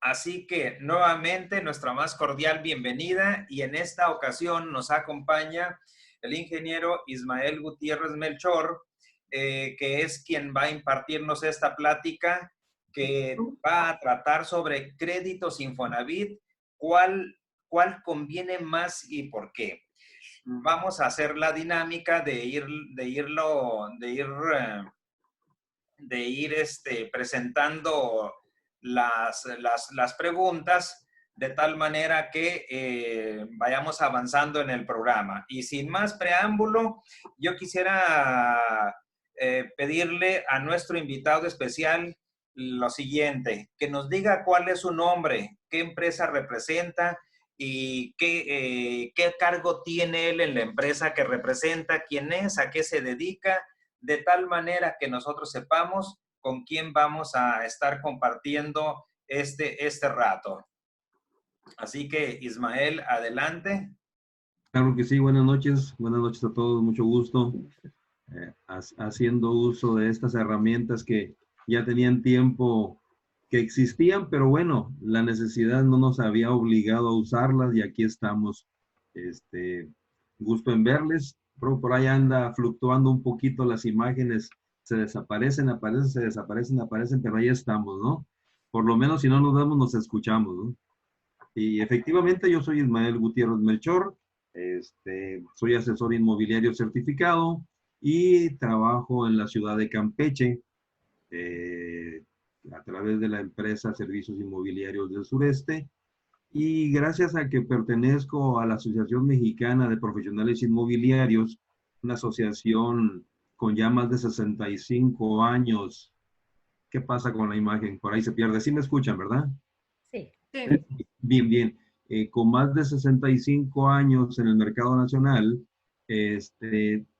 Así que nuevamente nuestra más cordial bienvenida y en esta ocasión nos acompaña el ingeniero Ismael Gutiérrez Melchor, que es quien va a impartirnos esta plática que va a tratar sobre créditos Infonavit, cuál conviene más y por qué. Vamos a hacer la dinámica de ir presentando las preguntas de tal manera que vayamos avanzando en el programa. Y sin más preámbulo, yo quisiera pedirle a nuestro invitado especial lo siguiente, que nos diga cuál es su nombre, qué empresa representa y qué cargo tiene él en la empresa que representa, quién es, a qué se dedica, de tal manera que nosotros sepamos con quién vamos a estar compartiendo este rato. Así que, Ismael, adelante. Claro que sí, buenas noches a todos, mucho gusto. Haciendo uso de estas herramientas que ya tenían tiempo que existían, pero bueno, la necesidad no nos había obligado a usarlas y aquí estamos. Gusto en verles. Por ahí anda fluctuando un poquito las imágenes, se desaparecen, aparecen, se desaparecen, aparecen, pero ahí estamos, ¿no? Por lo menos si no nos vemos, nos escuchamos, ¿no? Y efectivamente yo soy Ismael Gutiérrez Melchor, soy asesor inmobiliario certificado y trabajo en la ciudad de Campeche a través de la empresa Servicios Inmobiliarios del Sureste. Y gracias a que pertenezco a la Asociación Mexicana de Profesionales Inmobiliarios, una asociación con ya más de 65 años. ¿Qué pasa con la imagen? Por ahí se pierde. Sí me escuchan, ¿verdad? Sí. Bien, bien. Con más de 65 años en el mercado nacional,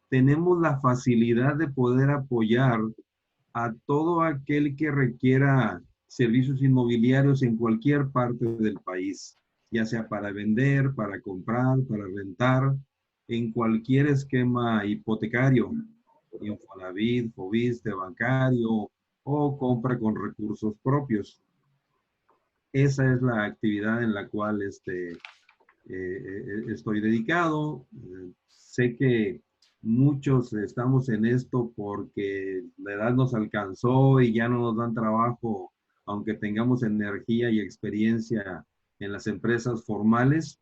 tenemos la facilidad de poder apoyar a todo aquel que requiera servicios inmobiliarios en cualquier parte del país, ya sea para vender, para comprar, para rentar, en cualquier esquema hipotecario, Infonavit, Foviste, bancario o compra con recursos propios. Esa es la actividad en la cual estoy dedicado. Sé que muchos estamos en esto porque la edad nos alcanzó y ya no nos dan trabajo, aunque tengamos energía y experiencia en las empresas formales.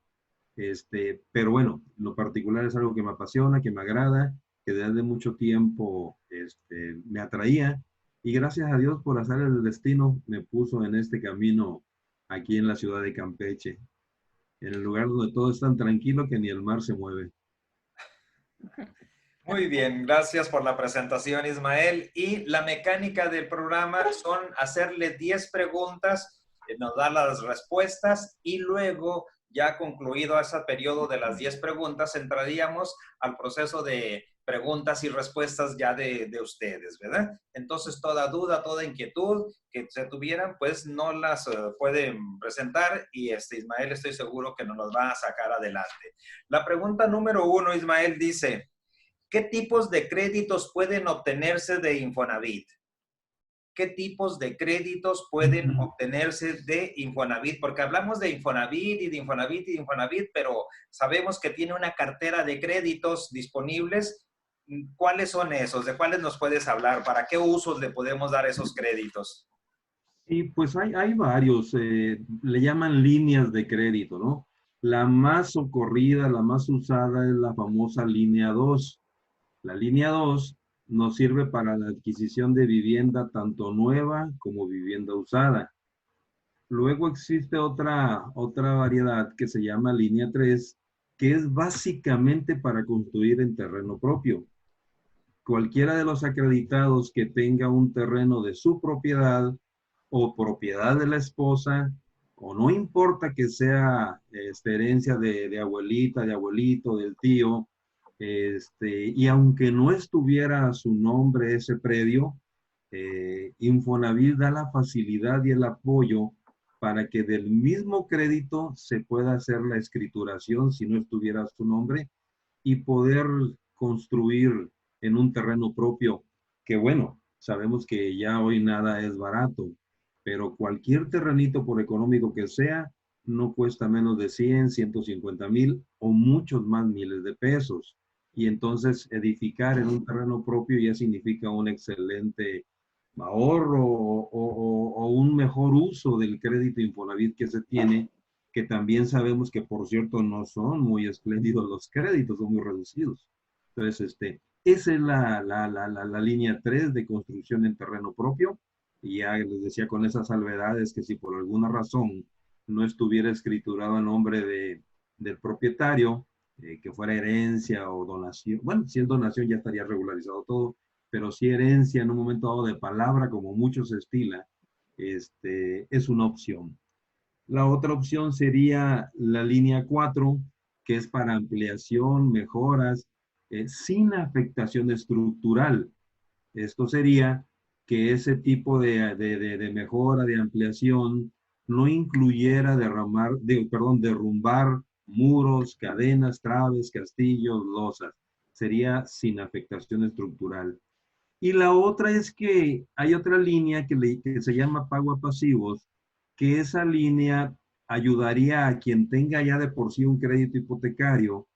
Pero bueno, lo particular es algo que me apasiona, que me agrada, que desde mucho tiempo me atraía. Y gracias a Dios por hacer el destino, me puso en este camino aquí en la ciudad de Campeche, en el lugar donde todo es tan tranquilo que ni el mar se mueve. Muy bien, gracias por la presentación, Ismael. Y la mecánica del programa son hacerle 10 preguntas, nos da las respuestas y luego, ya concluido ese periodo de las 10 preguntas, entraríamos al proceso de preguntas y respuestas ya de ustedes, ¿verdad? Entonces, toda duda, toda inquietud que se tuvieran, pues no las pueden presentar y Ismael estoy seguro que nos las va a sacar adelante. La pregunta número 1, Ismael, dice: ¿qué tipos de créditos pueden obtenerse de Infonavit? ¿Qué tipos de créditos pueden obtenerse de Infonavit? Porque hablamos de Infonavit y de Infonavit y de Infonavit, pero sabemos que tiene una cartera de créditos disponibles. ¿Cuáles son esos? ¿De cuáles nos puedes hablar? ¿Para qué usos le podemos dar esos créditos? Y pues hay varios, le llaman líneas de crédito, ¿no? La más socorrida, la más usada es la famosa línea 2. La línea 2 nos sirve para la adquisición de vivienda tanto nueva como vivienda usada. Luego existe otra variedad que se llama línea 3, que es básicamente para construir en terreno propio. Cualquiera de los acreditados que tenga un terreno de su propiedad o propiedad de la esposa, o no importa que sea herencia de abuelita, de abuelito, del tío, y aunque no estuviera a su nombre ese predio, Infonavit da la facilidad y el apoyo para que del mismo crédito se pueda hacer la escrituración si no estuviera su nombre y poder construir en un terreno propio, que bueno, sabemos que ya hoy nada es barato, pero cualquier terrenito, por económico que sea, no cuesta menos de 100, 150,000 o muchos más miles de pesos. Y entonces edificar en un terreno propio ya significa un excelente ahorro o un mejor uso del crédito Infonavit que se tiene, que también sabemos que, por cierto, no son muy espléndidos los créditos, son muy reducidos. Entonces, esa es la línea 3 de construcción en terreno propio. Y ya les decía con esas salvedades que si por alguna razón no estuviera escriturado a nombre del propietario, que fuera herencia o donación, bueno, si es donación ya estaría regularizado todo, pero si herencia en un momento dado de palabra, como mucho se estila, es una opción. La otra opción sería la línea 4, que es para ampliación, mejoras, sin afectación estructural. Esto sería que ese tipo de mejora, de ampliación, no incluyera derrumbar muros, cadenas, traves, castillos, losas. Sería sin afectación estructural. Y la otra es que hay otra línea que se llama pago a pasivos, que esa línea ayudaría a quien tenga ya de por sí un crédito hipotecario,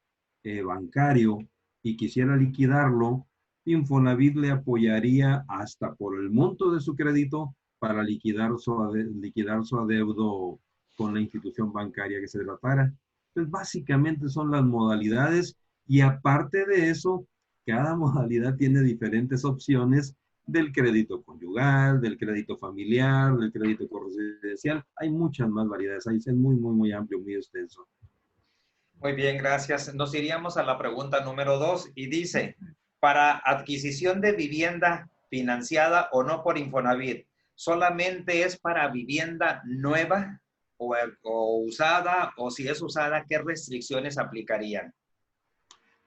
bancario, y quisiera liquidarlo. Infonavit le apoyaría hasta por el monto de su crédito para liquidar su adeudo con la institución bancaria que se tratara. Entonces, básicamente son las modalidades, y aparte de eso, cada modalidad tiene diferentes opciones del crédito conyugal, del crédito familiar, del crédito corresidencial. Hay muchas más variedades. Ahí es muy, muy, muy amplio, muy extenso. Muy bien, gracias. Nos iríamos a la pregunta número 2 y dice, para adquisición de vivienda financiada o no por Infonavit, ¿solamente es para vivienda nueva o usada? O si es usada, ¿qué restricciones aplicarían?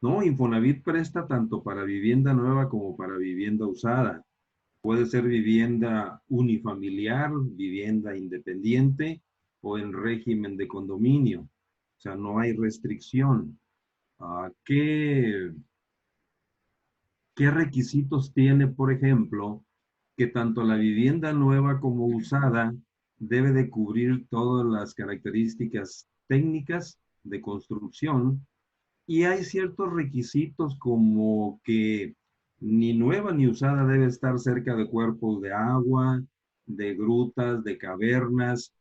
No, Infonavit presta tanto para vivienda nueva como para vivienda usada. Puede ser vivienda unifamiliar, vivienda independiente o en régimen de condominio. O sea, no hay restricción. ¿Qué requisitos tiene, por ejemplo, que tanto la vivienda nueva como usada debe de cubrir todas las características técnicas de construcción? Y hay ciertos requisitos como que ni nueva ni usada debe estar cerca de cuerpos de agua, de grutas, de cavernas,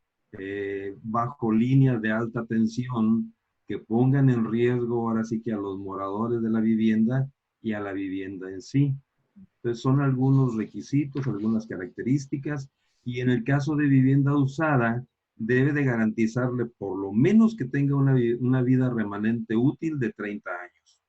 bajo líneas de alta tensión que pongan en riesgo ahora sí que a los moradores de la vivienda y a la vivienda en sí. Entonces son algunos requisitos, algunas características, y en el caso de vivienda usada, debe de garantizarle por lo menos que tenga una vida remanente útil de 30 años.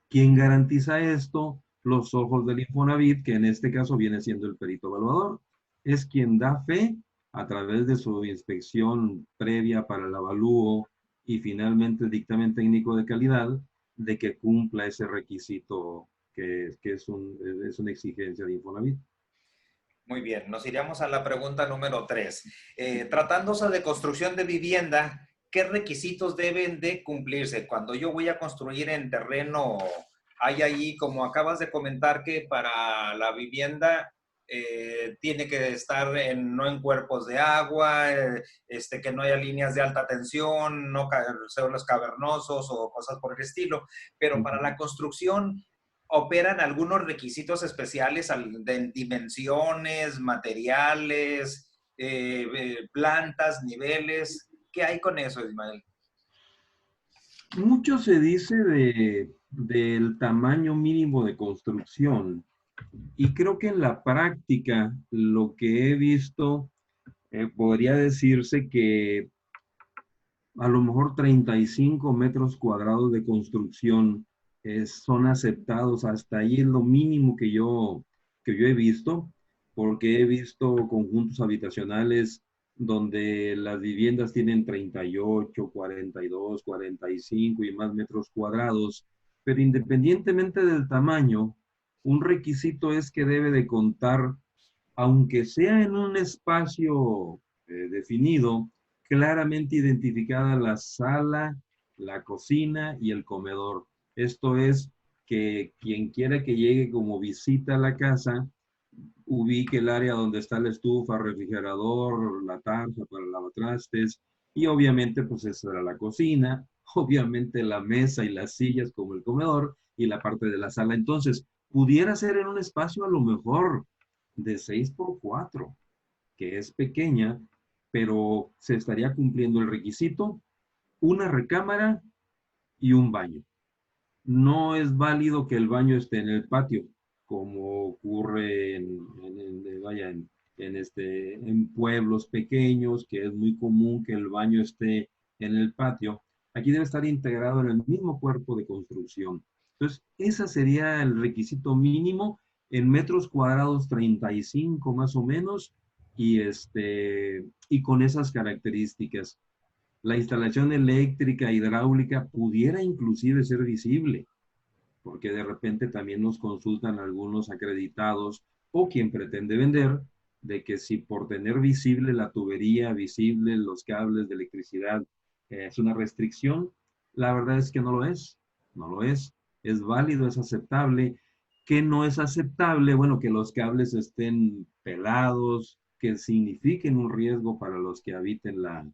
¿Quién garantiza esto? Los ojos del Infonavit, que en este caso viene siendo el perito evaluador. Es quien da fe a través de su inspección previa para el avalúo y finalmente el dictamen técnico de calidad de que cumpla ese requisito que es una exigencia de Infonavit. Muy bien, nos iríamos a la pregunta número 3. Tratándose de construcción de vivienda, ¿qué requisitos deben de cumplirse? Cuando yo voy a construir en terreno, hay ahí, como acabas de comentar, que para la vivienda tiene que estar no en cuerpos de agua, que no haya líneas de alta tensión, no suelos cavernosos o cosas por el estilo. Pero para la construcción, ¿operan algunos requisitos especiales de dimensiones, materiales, plantas, niveles? ¿Qué hay con eso, Ismael? Mucho se dice del tamaño mínimo de construcción, y creo que en la práctica lo que he visto, podría decirse que a lo mejor 35 metros cuadrados de construcción son aceptados. Hasta ahí es lo mínimo que yo he visto, porque he visto conjuntos habitacionales donde las viviendas tienen 38, 42, 45 y más metros cuadrados, pero independientemente del tamaño, un requisito es que debe de contar, aunque sea en un espacio definido, claramente identificada la sala, la cocina y el comedor. Esto es que quien quiera que llegue como visita a la casa ubique el área donde está la estufa, refrigerador, la tarja para lavatrastes, y obviamente pues esa era la cocina, obviamente la mesa y las sillas como el comedor y la parte de la sala. Entonces, pudiera ser en un espacio a lo mejor de 6 por 4, que es pequeña, pero se estaría cumpliendo el requisito, una recámara y un baño. No es válido que el baño esté en el patio, como ocurre vaya, en pueblos pequeños, que es muy común que el baño esté en el patio. Aquí debe estar integrado en el mismo cuerpo de construcción. Entonces, ese sería el requisito mínimo en metros cuadrados 35 más o menos, y con esas características. La instalación eléctrica, hidráulica, pudiera inclusive ser visible, porque de repente también nos consultan algunos acreditados o quien pretende vender, de que si por tener visible la tubería, visible los cables de electricidad, es una restricción, la verdad es que no lo es, no lo es válido, es aceptable. ¿Qué no es aceptable? Bueno, que los cables estén pelados, que signifiquen un riesgo para los que habiten la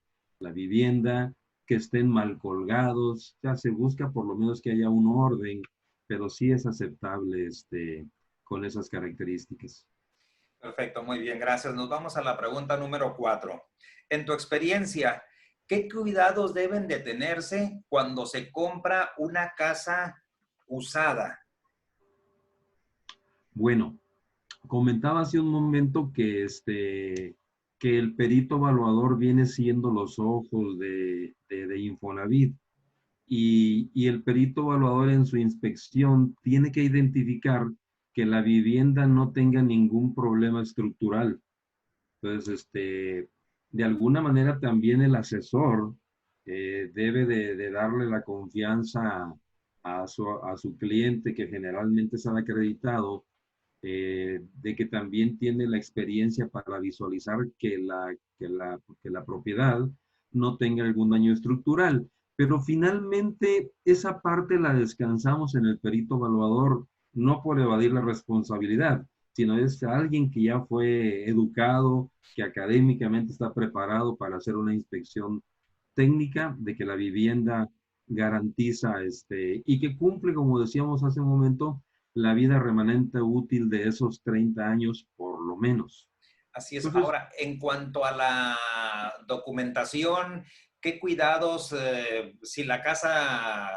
vivienda, que estén mal colgados. Ya se busca por lo menos que haya un orden, pero sí es aceptable con esas características. Perfecto, muy bien, gracias. Nos vamos a la pregunta número 4. En tu experiencia, ¿qué cuidados deben de tenerse cuando se compra una casa usada? Bueno, comentaba hace un momento que el perito evaluador viene siendo los ojos de Infonavit, y el perito evaluador en su inspección tiene que identificar que la vivienda no tenga ningún problema estructural. Entonces, de alguna manera también el asesor debe de darle la confianza a su cliente, que generalmente es el acreditado, de que también tiene la experiencia para visualizar que la propiedad no tenga algún daño estructural. Pero finalmente esa parte la descansamos en el perito evaluador, no por evadir la responsabilidad, sino es alguien que ya fue educado, que académicamente está preparado para hacer una inspección técnica de que la vivienda garantiza y que cumple, como decíamos hace un momento, la vida remanente útil de esos 30 años por lo menos. Así es. Entonces, Ahora, en cuanto a la documentación, ¿qué cuidados, si la casa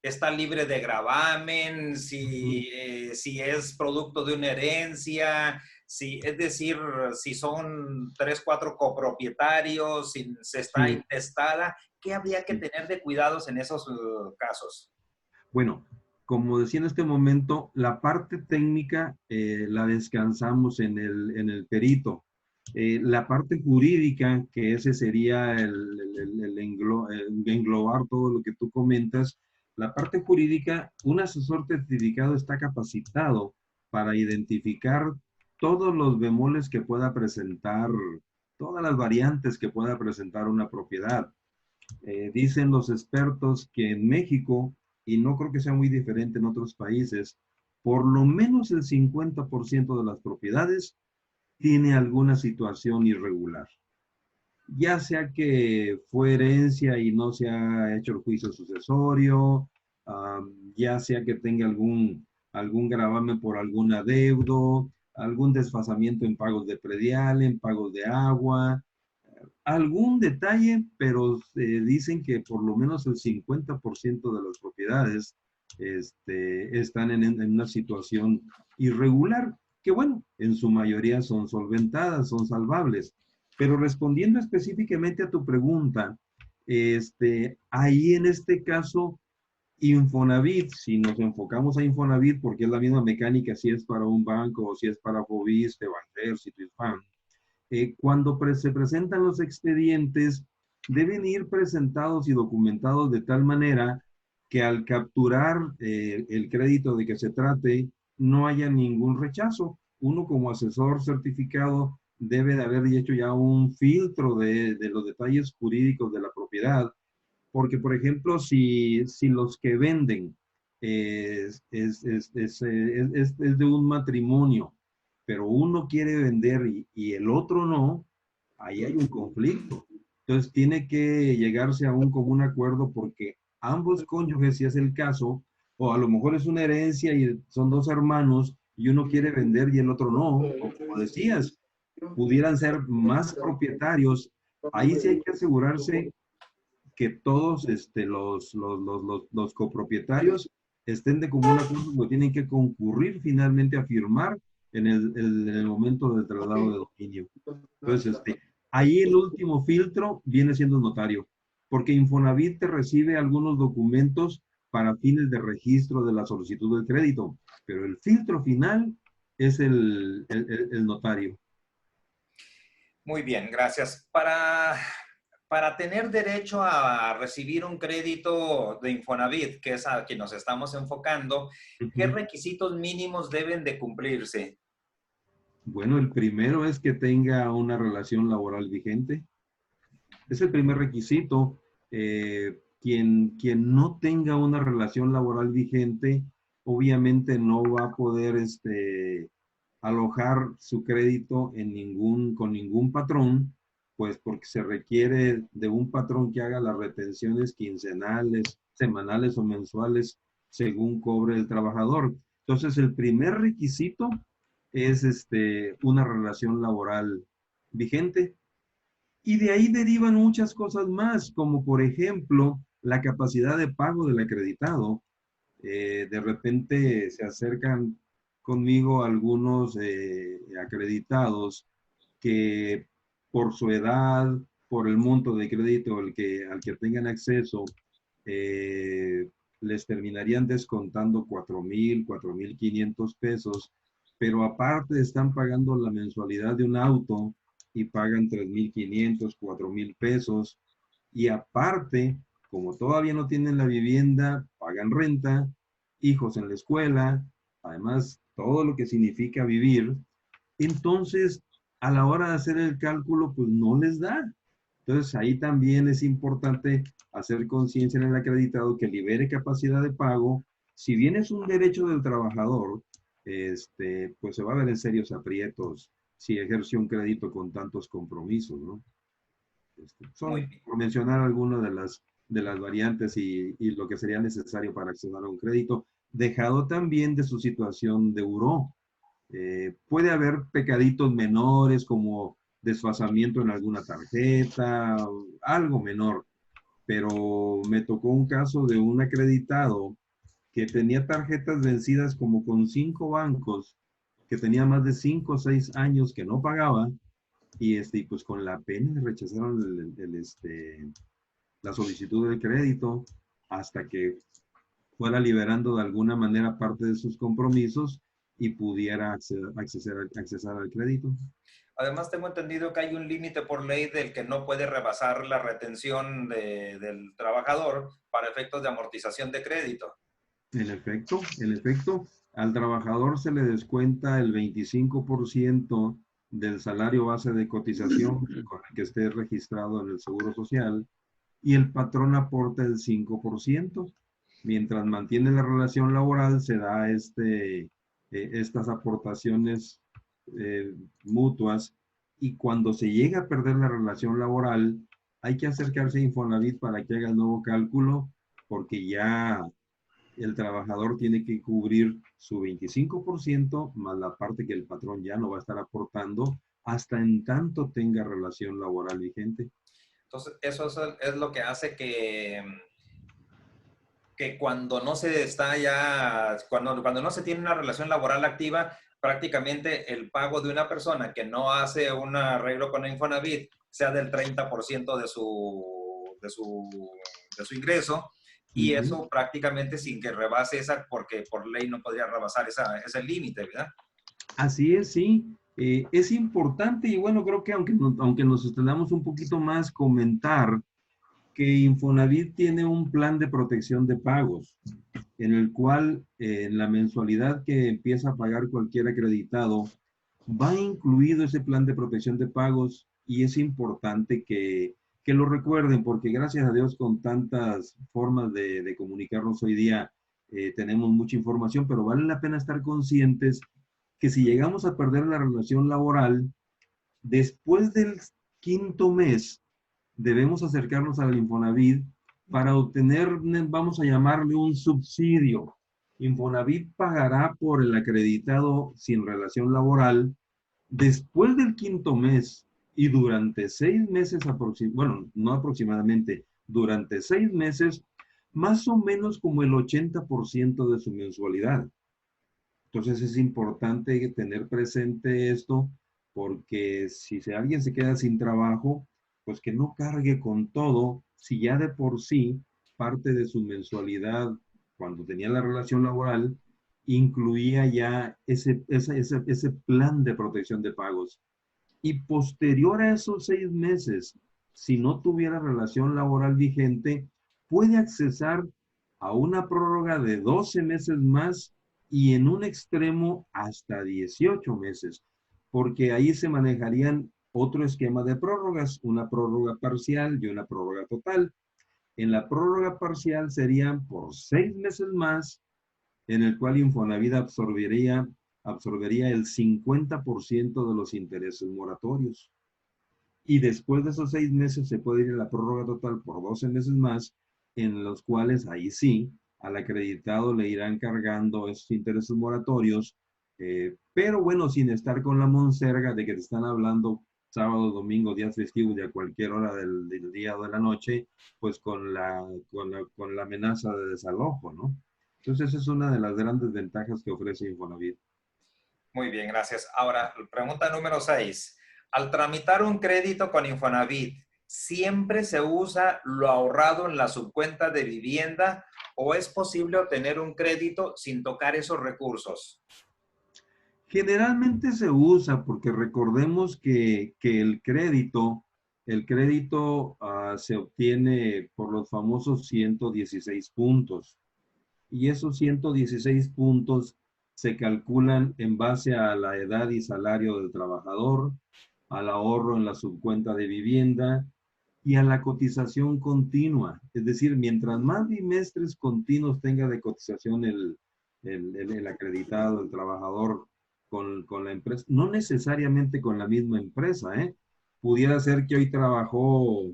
está libre de gravamen, si es producto de una herencia, es decir, si son 3, 4 copropietarios, si se está sí, intestada, ¿qué habría que sí. tener de cuidados en esos casos? Bueno, como decía en este momento, la parte técnica la descansamos en el perito. La parte jurídica, que ese sería el englobar todo lo que tú comentas, la parte jurídica, un asesor certificado está capacitado para identificar todos los bemoles que pueda presentar, todas las variantes que pueda presentar una propiedad. Dicen los expertos que en México, y no creo que sea muy diferente en otros países, por lo menos el 50% de las propiedades tiene alguna situación irregular. Ya sea que fue herencia y no se ha hecho el juicio sucesorio, ya sea que tenga algún gravamen por algún adeudo, algún desfasamiento en pagos de predial, en pagos de agua, algún detalle, pero dicen que por lo menos el 50% de las propiedades están en una situación irregular, que bueno, en su mayoría son solventadas, son salvables. Pero respondiendo específicamente a tu pregunta, ahí en este caso, Infonavit, si nos enfocamos a Infonavit, porque es la misma mecánica si es para un banco o si es para Fobiste, Banjército, Infam, cuando se presentan los expedientes, deben ir presentados y documentados de tal manera que al capturar el crédito de que se trate, no haya ningún rechazo. Uno como asesor certificado debe de haber hecho ya un filtro de los detalles jurídicos de la propiedad, porque por ejemplo, si los que venden es de un matrimonio, pero uno quiere vender y el otro no, ahí hay un conflicto. Entonces tiene que llegarse a un común acuerdo porque ambos cónyuges, si es el caso, o a lo mejor es una herencia y son dos hermanos y uno quiere vender y el otro no, o como decías, pudieran ser más propietarios. Ahí sí hay que asegurarse que todos los copropietarios estén de común acuerdo, porque tienen que concurrir finalmente a firmar en el momento del traslado de dominio. Entonces, ahí el último filtro viene siendo el notario, porque Infonavit te recibe algunos documentos para fines de registro de la solicitud del crédito, pero el filtro final es el notario. Muy bien, gracias. Para tener derecho a recibir un crédito de Infonavit, que es a quien nos estamos enfocando, ¿qué Ujú. requisitos mínimos deben de cumplirse? Bueno, el primero es que tenga una relación laboral vigente. Es el primer requisito. Quien no tenga una relación laboral vigente, obviamente no va a poder alojar su crédito con ningún patrón, pues porque se requiere de un patrón que haga las retenciones quincenales, semanales o mensuales según cobre el trabajador. Entonces, el primer requisito es una relación laboral vigente. Y de ahí derivan muchas cosas más, como por ejemplo la capacidad de pago del acreditado. De repente se acercan conmigo algunos acreditados que por su edad, por el monto de crédito al que tengan acceso, eh, les terminarían descontando 4,000, 4,500 pesos, pero aparte están pagando la mensualidad de un auto y pagan 3,500, 4,000 pesos, y aparte, como todavía no tienen la vivienda, pagan renta, hijos en la escuela, además todo lo que significa vivir. Entonces, a la hora de hacer el cálculo, pues no les da. Entonces, ahí también es importante hacer conciencia en el acreditado que libere capacidad de pago. Si bien es un derecho del trabajador, pues se va a ver en serios aprietos si ejerce un crédito con tantos compromisos, ¿no? Muy Son, bien. por mencionar algunas de las variantes y lo que sería necesario para acceder a un crédito, dejado también de su situación de buró. Puede haber pecaditos menores como desfasamiento en alguna tarjeta, algo menor, pero me tocó un caso de un acreditado que tenía tarjetas vencidas como con 5 bancos, que tenía más de 5 o 6 años que no pagaba, y pues con la pena le rechazaron la solicitud de crédito hasta que fuera liberando de alguna manera parte de sus compromisos y pudiera accesar al crédito. Además, tengo entendido que hay un límite por ley del que no puede rebasar la retención del trabajador para efectos de amortización de crédito. En efecto, al trabajador se le descuenta el 25% del salario base de cotización con el que esté registrado en el Seguro Social, y el patrón aporta el 5%. Mientras mantiene la relación laboral, se da estas aportaciones mutuas, y cuando se llega a perder la relación laboral, hay que acercarse a Infonavit para que haga el nuevo cálculo, porque ya el trabajador tiene que cubrir su 25% más la parte que el patrón ya no va a estar aportando hasta en tanto tenga relación laboral vigente. Entonces, eso es lo que hace que cuando no se está ya, cuando no se tiene una relación laboral activa, prácticamente el pago de una persona que no hace un arreglo con Infonavit sea del 30% de su ingreso, y Ujú. eso prácticamente sin que rebase esa, porque por ley no podría rebasar ese límite, ¿verdad? Así es, sí. Es importante, y bueno, creo que aunque nos extendamos un poquito más, comentar que Infonavit tiene un plan de protección de pagos, en el cual en la mensualidad que empieza a pagar cualquier acreditado, va incluido ese plan de protección de pagos, y es importante que lo recuerden, porque gracias a Dios con tantas formas de comunicarnos hoy día, tenemos mucha información, pero vale la pena estar conscientes que si llegamos a perder la relación laboral, después del quinto mes, debemos acercarnos al Infonavit para obtener, vamos a llamarle un subsidio. Infonavit pagará por el acreditado sin relación laboral después del quinto mes y durante 6 meses, bueno, no aproximadamente, durante 6 meses, más o menos como el 80% de su mensualidad. Entonces es importante tener presente esto porque si alguien se queda sin trabajo, pues que no cargue con todo si ya de por sí parte de su mensualidad cuando tenía la relación laboral incluía ya ese plan de protección de pagos. Y posterior a esos 6 meses, si no tuviera relación laboral vigente, puede accesar a una prórroga de 12 meses más y en un extremo hasta 18 meses, porque ahí se manejarían otro esquema de prórrogas, una prórroga parcial y una prórroga total. En la prórroga parcial serían por 6 meses más, en el cual Infonavit absorbería el 50% de los intereses moratorios. Y después de esos 6 meses se puede ir a la prórroga total por 12 meses más, en los cuales ahí sí, al acreditado le irán cargando esos intereses moratorios, pero bueno, sin estar con la monserga de que te están hablando sábado, domingo, días festivos y a cualquier hora del día o de la noche, pues con la amenaza de desalojo, ¿no? Entonces, esa es una de las grandes ventajas que ofrece Infonavit. Muy bien, gracias. Ahora, pregunta número 6. Al tramitar un crédito con Infonavit, ¿siempre se usa lo ahorrado en la subcuenta de vivienda o es posible obtener un crédito sin tocar esos recursos? Generalmente se usa porque recordemos que el crédito se obtiene por los famosos 116 puntos. Y esos 116 puntos se calculan en base a la edad y salario del trabajador, al ahorro en la subcuenta de vivienda y a la cotización continua. Es decir, mientras más bimestres continuos tenga de cotización el acreditado, el trabajador con la empresa, no necesariamente con la misma empresa, ¿eh? Pudiera ser que hoy trabajó,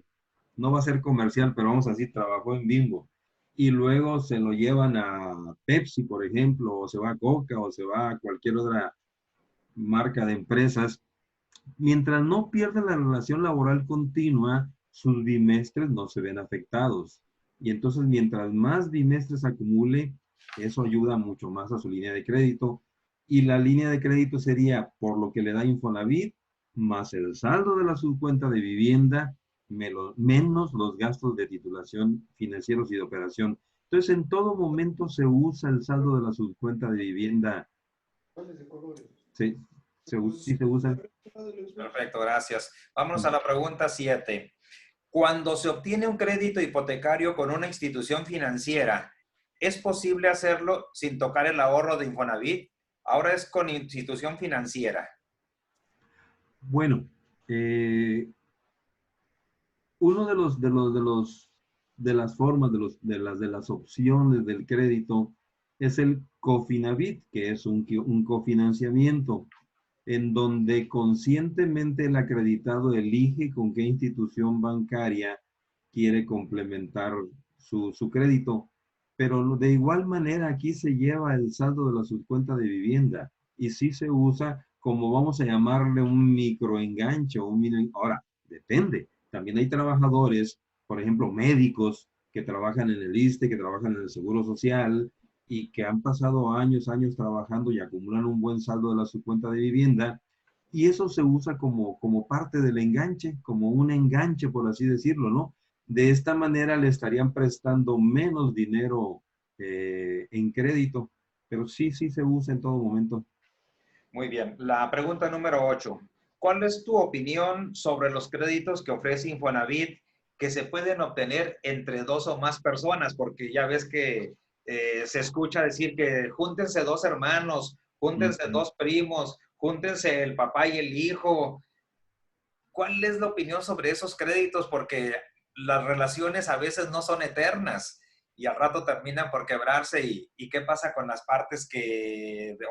no va a ser comercial, pero vamos a decir, trabajó en Bimbo y luego se lo llevan a Pepsi, por ejemplo, o se va a Coca, o se va a cualquier otra marca de empresas. Mientras no pierda la relación laboral continua, sus bimestres no se ven afectados. Y entonces, mientras más bimestres acumule, eso ayuda mucho más a su línea de crédito. Y la línea de crédito sería por lo que le da Infonavit, más el saldo de la subcuenta de vivienda, menos los gastos de titulación financieros y de operación. Entonces, en todo momento se usa el saldo de la subcuenta de vivienda. Sí, sí se usa. Perfecto, gracias. Vámonos a la pregunta 7. Cuando se obtiene un crédito hipotecario con una institución financiera, ¿es posible hacerlo sin tocar el ahorro de Infonavit? Ahora es con institución financiera. Bueno, uno de las formas, de las opciones del crédito es el Cofinavit, que es un cofinanciamiento, en donde conscientemente el acreditado elige con qué institución bancaria quiere complementar su crédito. Pero de igual manera aquí se lleva el saldo de la subcuenta de vivienda y sí se usa como vamos a llamarle un microenganche. Ahora, depende. También hay trabajadores, por ejemplo, médicos que trabajan en el ISSSTE, que trabajan en el Seguro Social y que han pasado años trabajando y acumulan un buen saldo de la subcuenta de vivienda. Y eso se usa como parte del enganche, como un enganche, por así decirlo, ¿no? De esta manera le estarían prestando menos dinero en crédito, pero sí se usa en todo momento. Muy bien. La pregunta número 8. ¿Cuál es tu opinión sobre los créditos que ofrece Infonavit que se pueden obtener entre 2 o más personas? Porque ya ves que se escucha decir que júntense 2 hermanos, júntense 2 primos, júntense el papá y el hijo. ¿Cuál es la opinión sobre esos créditos? Porque las relaciones a veces no son eternas y al rato terminan por quebrarse. ¿Y qué pasa con las partes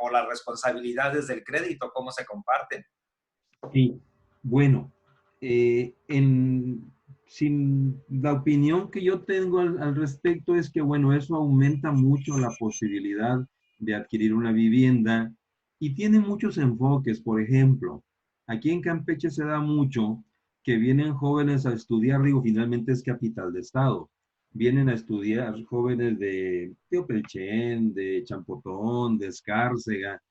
o las responsabilidades del crédito? ¿Cómo se comparten? Sí, bueno, sin la opinión que yo tengo al respecto es que, bueno, eso aumenta mucho la posibilidad de adquirir una vivienda y tiene muchos enfoques. Por ejemplo, aquí en Campeche se da mucho que vienen jóvenes a estudiar, digo, finalmente es capital de estado. Vienen a estudiar jóvenes de Teopelchen, de Champotón, de Escárcega,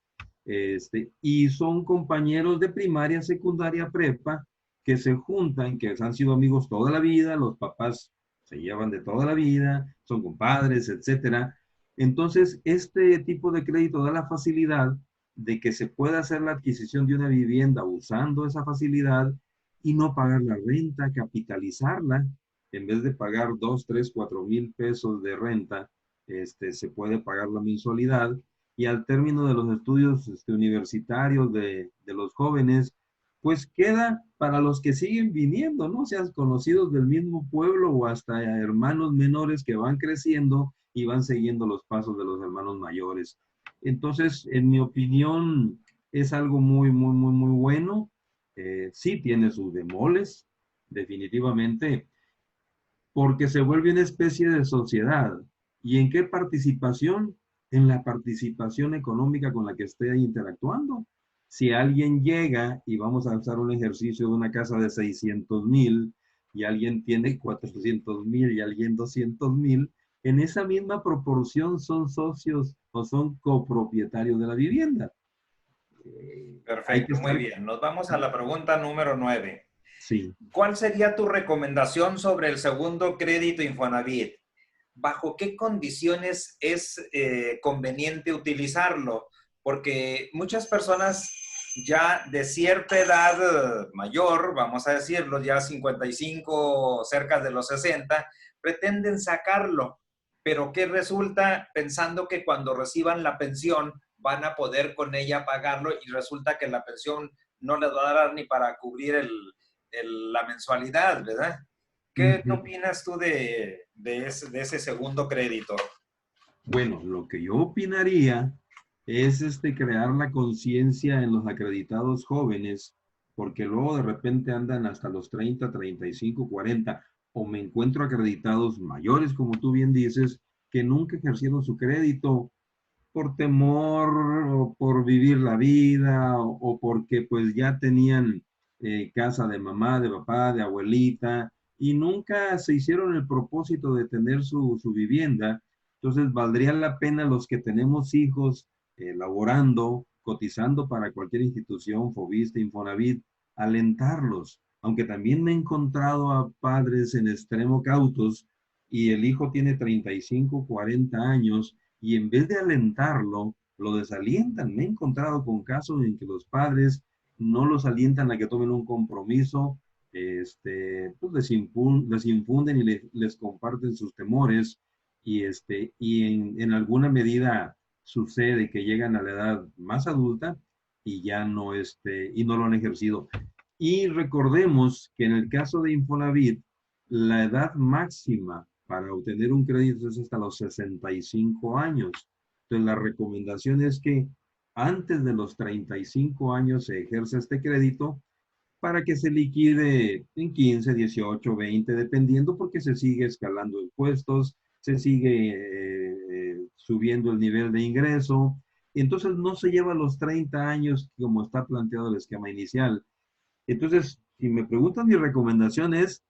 y son compañeros de primaria, secundaria, prepa, que se juntan, que han sido amigos toda la vida, los papás se llevan de toda la vida, son compadres, etcétera. Entonces, este tipo de crédito da la facilidad de que se pueda hacer la adquisición de una vivienda usando esa facilidad y no pagar la renta, capitalizarla. En vez de pagar 2, 3, 4 mil pesos de renta, se puede pagar la mensualidad y al término de los estudios universitarios de los jóvenes, pues queda para los que siguen viniendo, ¿no? Sean conocidos del mismo pueblo o hasta hermanos menores que van creciendo y van siguiendo los pasos de los hermanos mayores. Entonces, en mi opinión, es algo muy, muy, muy, muy bueno. Sí tiene sus demoles, definitivamente, porque se vuelve una especie de sociedad. ¿Y en qué participación? En la participación económica con la que esté interactuando. Si alguien llega y vamos a hacer un ejercicio de una casa de 600,000 y alguien tiene 400,000 y alguien 200,000, en esa misma proporción son socios o son copropietarios de la vivienda. Hay que Perfecto, muy estar... bien. Nos vamos a la pregunta número 9. Sí. ¿Cuál sería tu recomendación sobre el segundo crédito Infonavit? ¿Bajo qué condiciones es conveniente utilizarlo? Porque muchas personas ya de cierta edad mayor, vamos a decirlo, ya 55, cerca de los 60, pretenden sacarlo, pero ¿qué resulta pensando que cuando reciban la pensión van a poder con ella pagarlo y resulta que la pensión no les va a dar ni para cubrir la mensualidad, ¿verdad? ¿Qué opinas tú de ese segundo crédito? Bueno, lo que yo opinaría es crear la conciencia en los acreditados jóvenes, porque luego de repente andan hasta los 30, 35, 40, o me encuentro acreditados mayores, como tú bien dices, que nunca ejercieron su crédito por temor o por vivir la vida o porque pues ya tenían casa de mamá, de papá, de abuelita y nunca se hicieron el propósito de tener su vivienda. Entonces valdría la pena los que tenemos hijos laborando, cotizando para cualquier institución, Fobiste, Infonavit, alentarlos. Aunque también me he encontrado a padres en extremo cautos y el hijo tiene 35, 40 años y en vez de alentarlo, lo desalientan. Me he encontrado con casos en que los padres no los alientan a que tomen un compromiso, pues les infunden y les comparten sus temores y en alguna medida sucede que llegan a la edad más adulta y ya no, y no lo han ejercido. Y recordemos que en el caso de Infonavit, la edad máxima para obtener un crédito es hasta los 65 años. Entonces, la recomendación es que antes de los 35 años se ejerce este crédito para que se liquide en 15, 18, 20, dependiendo porque se sigue escalando impuestos, se sigue subiendo el nivel de ingreso. Entonces, no se lleva los 30 años como está planteado el esquema inicial. Entonces, si me preguntan, mi recomendación es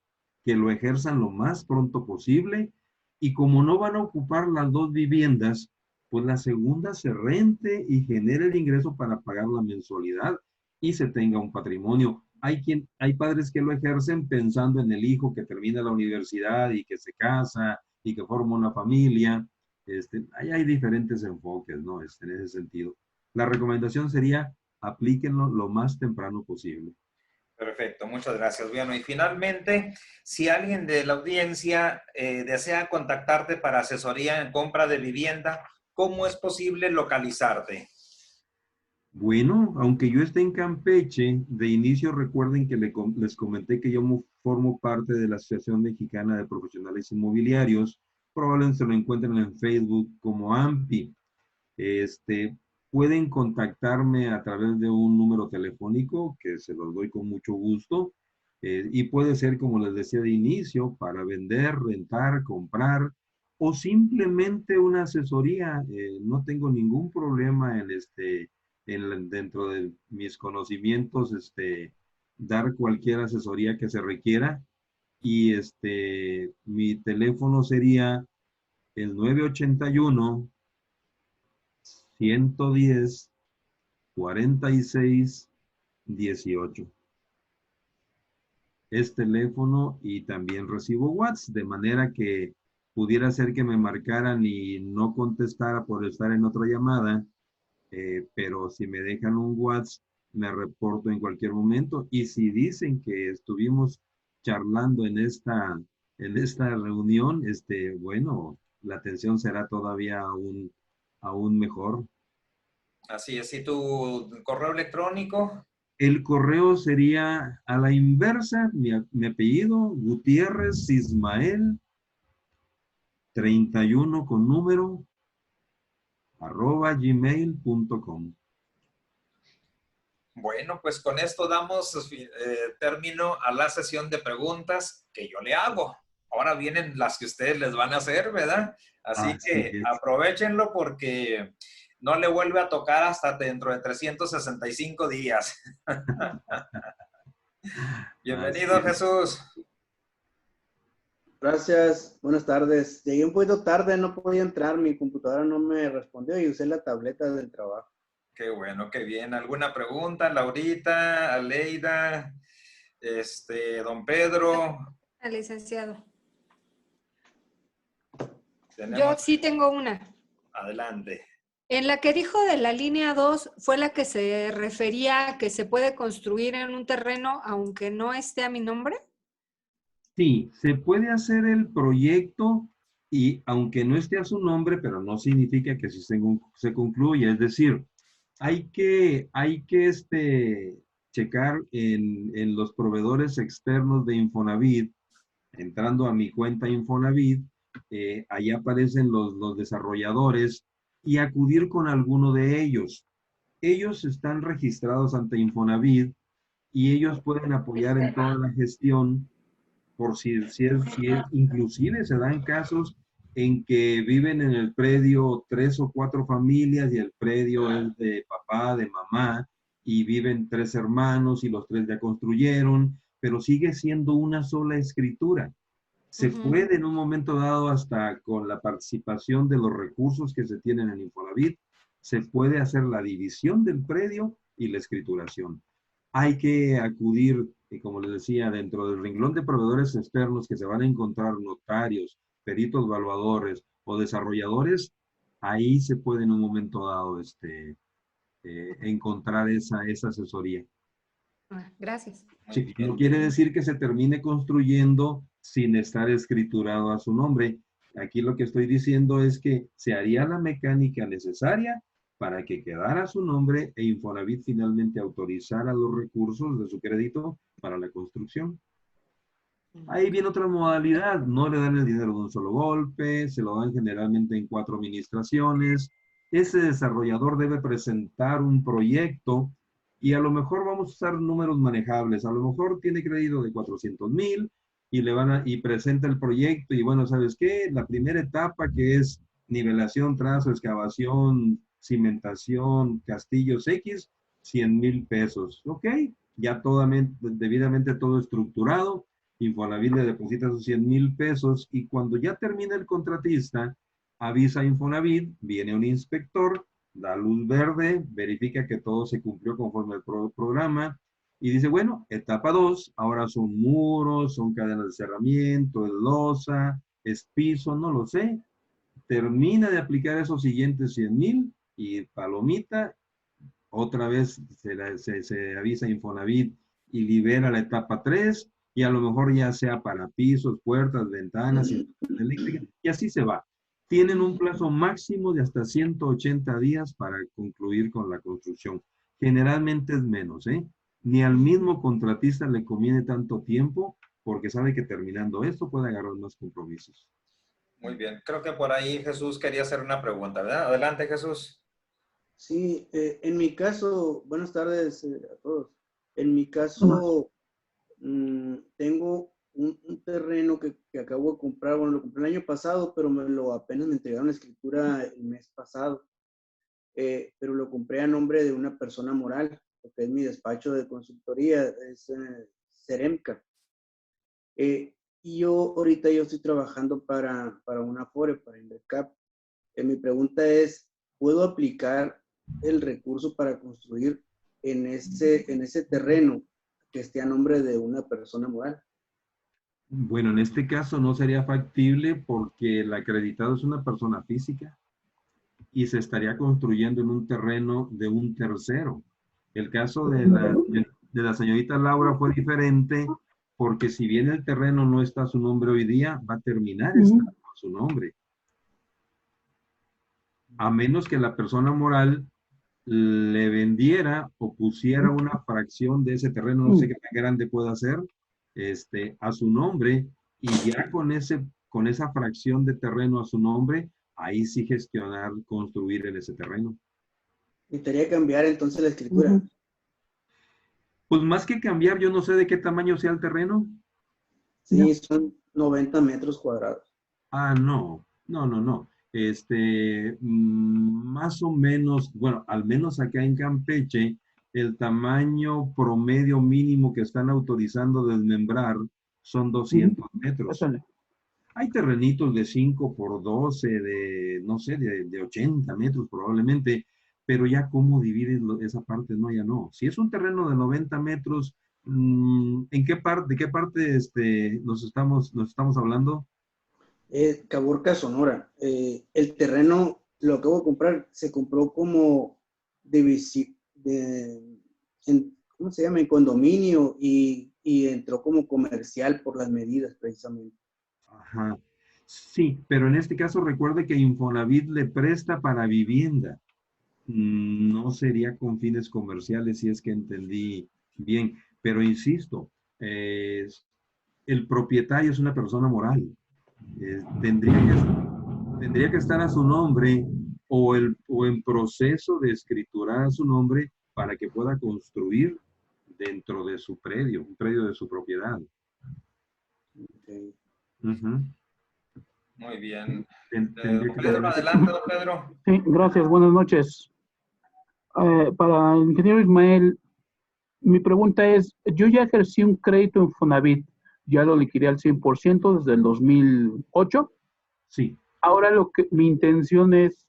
que lo ejerzan lo más pronto posible y como no van a ocupar las dos viviendas, pues la segunda se rente y genere el ingreso para pagar la mensualidad y se tenga un patrimonio. Hay padres que lo ejercen pensando en el hijo que termina la universidad y que se casa y que forma una familia. Hay diferentes enfoques, ¿no? En ese sentido. La recomendación sería aplíquenlo lo más temprano posible. Perfecto, muchas gracias. Bueno, y finalmente, si alguien de la audiencia desea contactarte para asesoría en compra de vivienda, ¿cómo es posible localizarte? Bueno, aunque yo esté en Campeche, de inicio recuerden que les comenté que yo formo parte de la Asociación Mexicana de Profesionales Inmobiliarios probablemente se lo encuentren en Facebook como AMPI. Pueden contactarme a través de un número telefónico que se los doy con mucho gusto. Y puede ser, como les decía de inicio, para vender, rentar, comprar o simplemente una asesoría. No tengo ningún problema dentro de mis conocimientos, dar cualquier asesoría que se requiera. Y mi teléfono sería el 981-110-46-18. Es teléfono y también recibo WhatsApp, de manera que pudiera ser que me marcaran y no contestara por estar en otra llamada, pero si me dejan un WhatsApp, me reporto en cualquier momento. Y si dicen que estuvimos charlando en esta reunión, bueno, la atención será todavía aún mejor. Así es. ¿Y tu correo electrónico? El correo sería a la inversa, mi apellido, Gutiérrez Ismael, 31 con número, @gmail.com. Bueno, pues con esto damos término a la sesión de preguntas que yo le hago. Ahora vienen las que ustedes les van a hacer, ¿verdad? Así Así que es. aprovechenlo porque no le vuelve a tocar hasta dentro de 365 días. Así Bienvenido, es. Jesús. Gracias, buenas tardes. Llegué un poquito tarde, no podía entrar, mi computadora no me respondió y usé la tableta del trabajo. Qué bueno, qué bien. ¿Alguna pregunta, Laurita, Aleida, don Pedro? Al licenciado. Tenemos, Yo sí tengo una. adelante. En la que dijo de la línea 2 fue la que se refería a que se puede construir en un terreno aunque no esté a mi nombre. Sí, se puede hacer el proyecto y aunque no esté a su nombre, pero no significa que se concluya. Es decir, hay que checar en los proveedores externos de Infonavit, entrando a mi cuenta Infonavit, ahí aparecen los desarrolladores y acudir con alguno de ellos. Ellos están registrados ante Infonavit y ellos pueden apoyar en toda la gestión por inclusive se dan casos en que viven en el predio 3 o 4 familias y el predio es de papá, de mamá, y viven 3 hermanos y los 3 ya construyeron, pero sigue siendo una sola escritura. Se puede en un momento dado, hasta con la participación de los recursos que se tienen en Infonavit, se puede hacer la división del predio y la escrituración. Hay que acudir, y como les decía, dentro del renglón de proveedores externos que se van a encontrar notarios, peritos evaluadores o desarrolladores, ahí se puede en un momento dado encontrar esa asesoría. Gracias. Muy Sí, bien. no quiere decir que se termine construyendo sin estar escriturado a su nombre. Aquí lo que estoy diciendo es que se haría la mecánica necesaria para que quedara su nombre e Infonavit finalmente autorizara los recursos de su crédito para la construcción. Ahí viene otra modalidad, no le dan el dinero de un solo golpe, se lo dan generalmente en 4 administraciones. Ese desarrollador debe presentar un proyecto y a lo mejor vamos a usar números manejables. A lo mejor tiene crédito de 400,000 y presenta el proyecto y bueno, ¿sabes qué? La primera etapa, que es nivelación, trazo, excavación, cimentación, castillos X, 100,000 pesos. Ok, ya debidamente todo estructurado. Infonavit le deposita sus 100,000 pesos y cuando ya termina el contratista, avisa a Infonavit, viene un inspector, da luz verde, verifica que todo se cumplió conforme al programa y dice, bueno, etapa 2, ahora son muros, son cadenas de cerramiento, es losa, es piso, no lo sé. Termina de aplicar esos siguientes 100,000 y palomita, otra vez se avisa a Infonavit y libera la etapa 3 y a lo mejor ya sea para pisos, puertas, ventanas, eléctricas, y así se va. Tienen un plazo máximo de hasta 180 días para concluir con la construcción. Generalmente es menos, ¿eh? Ni al mismo contratista le conviene tanto tiempo porque sabe que terminando esto puede agarrar más compromisos. Muy bien. Creo que por ahí Jesús quería hacer una pregunta, ¿verdad? Adelante, Jesús. Sí, en mi caso, buenas tardes a todos. En mi caso, tengo un terreno que acabo de comprar, bueno, lo compré el año pasado, pero apenas me entregaron la escritura el mes pasado. Pero lo compré a nombre de una persona moral, porque es mi despacho de consultoría, es Ceremca. Y ahorita yo estoy trabajando para una Afore, para Invercap. Mi pregunta es, ¿puedo aplicar el recurso para construir en ese terreno que esté a nombre de una persona moral? Bueno, en este caso no sería factible porque el acreditado es una persona física y se estaría construyendo en un terreno de un tercero. El caso de la señorita Laura fue diferente porque si bien el terreno no está a su nombre hoy día, va a terminar estando a su nombre. A menos que la persona moral le vendiera o pusiera una fracción de ese terreno, no sé qué tan grande pueda ser, a su nombre, y ya con esa fracción de terreno a su nombre, ahí sí gestionar, construir en ese terreno. Necesitaría cambiar entonces la escritura. Pues más que cambiar, yo no sé de qué tamaño sea el terreno. Sí, son 90 metros cuadrados. Ah, no, no, no, no. Más o menos, bueno, al menos acá en Campeche, el tamaño promedio mínimo que están autorizando desmembrar son 200 metros. Hay terrenitos de 5 por 12, de, no sé, de 80 metros probablemente, pero ya cómo divides esa parte, no, ya no. Si es un terreno de 90 metros, ¿en qué parte, de qué parte nos estamos hablando? Caborca, Sonora. El terreno, lo acabo de comprar, se compró como ¿cómo se llama? En condominio y entró como comercial por las medidas precisamente. Ajá. Sí, pero en este caso recuerde que Infonavit le presta para vivienda. No sería con fines comerciales, si es que entendí bien. Pero insisto, el propietario es una persona moral. Tendría que estar a su nombre o en proceso de escriturar a su nombre para que pueda construir dentro de su predio, un predio de su propiedad. Okay. Ujú. Muy bien. Tendría que Pedro, tener- adelante, don Pedro. Sí, gracias, buenas noches. Para el ingeniero Ismael, mi pregunta es, yo ya ejercí un crédito en Fonavit, ya lo liquidé al 100% desde el 2008. Sí. Ahora mi intención es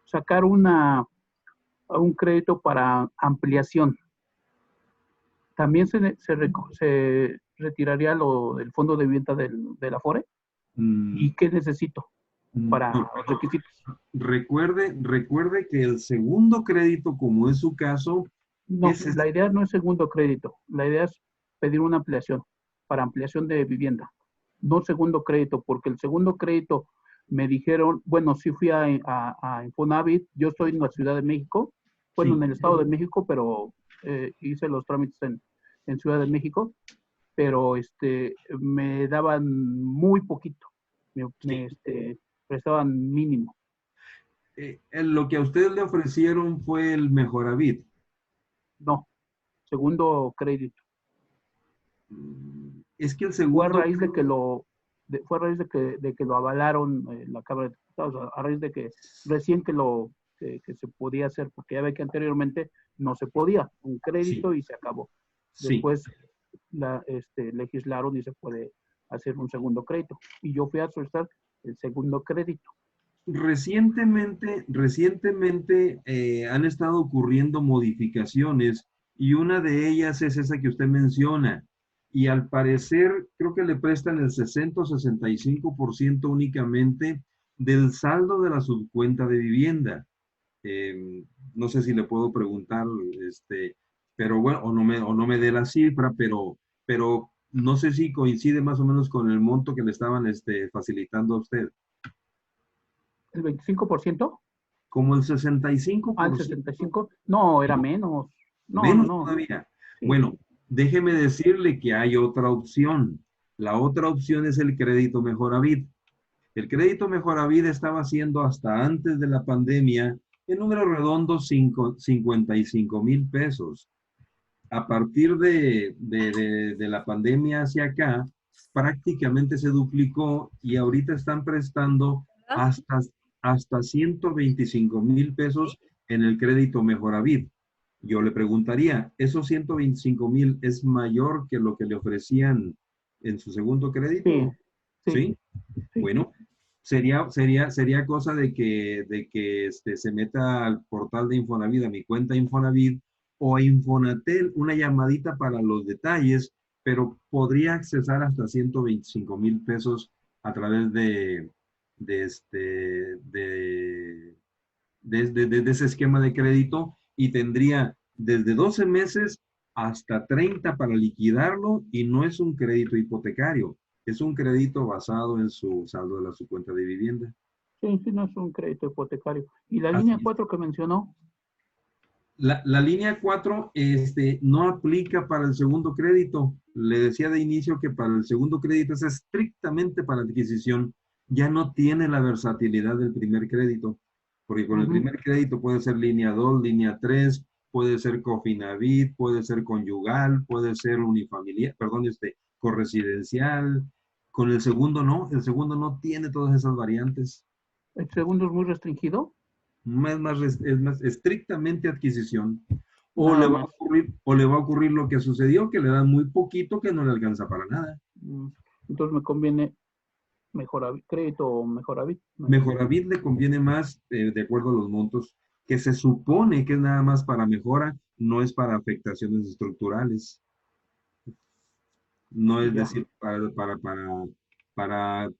sacar un crédito para ampliación. ¿También se retiraría lo del fondo de vivienda del Afore? ¿Y qué necesito para No. los requisitos? Recuerde que el segundo crédito, como es su caso, No, la idea no es segundo crédito. La idea es pedir una ampliación para ampliación de vivienda. No segundo crédito, porque el segundo crédito me dijeron, bueno, sí fui a Infonavit, yo estoy en la Ciudad de México, bueno, Sí. en el Estado de México, pero hice los trámites en Ciudad de México, pero me daban muy poquito, me prestaban mínimo. Lo que a ustedes le ofrecieron fue el Mejoravit. No, segundo crédito. Es que el Fue a segundo... raíz de que de que lo avalaron la Cámara de Diputados, a raíz de que recién que se podía hacer, porque ya ve que anteriormente no se podía, un crédito y se acabó. Sí. Después legislaron y se puede hacer un segundo crédito. Y yo fui a solicitar el segundo crédito. Recientemente han estado ocurriendo modificaciones y una de ellas es esa que usted menciona. Y al parecer creo que le prestan el 60 o 65% únicamente del saldo de la subcuenta de vivienda. No sé si le puedo preguntar, pero bueno, o no me dé la cifra, pero no sé si coincide más o menos con el monto que le estaban facilitando a usted. ¿El 25%? Como el 65%. ¿Al 65%? No, era menos. No, menos no. todavía. Sí. Bueno, déjeme decirle que hay otra opción. La otra opción es el crédito Mejoravit. El crédito Mejoravit estaba haciendo hasta antes de la pandemia, en números redondos, 55,000 pesos. A partir de la pandemia hacia acá, prácticamente se duplicó y ahorita están prestando hasta 125,000 pesos en el crédito Mejoravit. Yo le preguntaría, ¿esos 125,000 es mayor que lo que le ofrecían en su segundo crédito? Sí. Bueno, sería cosa de que se meta al portal de Infonavit, a mi cuenta Infonavit, o a Infonatel, una llamadita para los detalles, pero podría accesar hasta 125,000 pesos a través de ese esquema de crédito, y tendría desde 12 meses hasta 30 para liquidarlo, y no es un crédito hipotecario, es un crédito basado en su saldo de su cuenta de vivienda. Sí, no es un crédito hipotecario. ¿Y la Así línea es. 4 que mencionó? La línea 4 no aplica para el segundo crédito. Le decía de inicio que para el segundo crédito es estrictamente para adquisición. Ya no tiene la versatilidad del primer crédito. Porque con el primer crédito puede ser línea 2, línea 3, puede ser Cofinavit, puede ser conyugal, puede ser unifamiliar, perdón, corresidencial. Con el segundo no tiene todas esas variantes. ¿El segundo es muy restringido? Es más estrictamente adquisición. O Nada le va a más. ocurrir lo que sucedió, que le dan muy poquito, que no le alcanza para nada. Entonces me conviene Mejoravit, crédito o Mejoravit. Mejoravit le conviene más, de acuerdo a los montos, que se supone que es nada más para mejora, no es para afectaciones estructurales. No es Ya. decir, para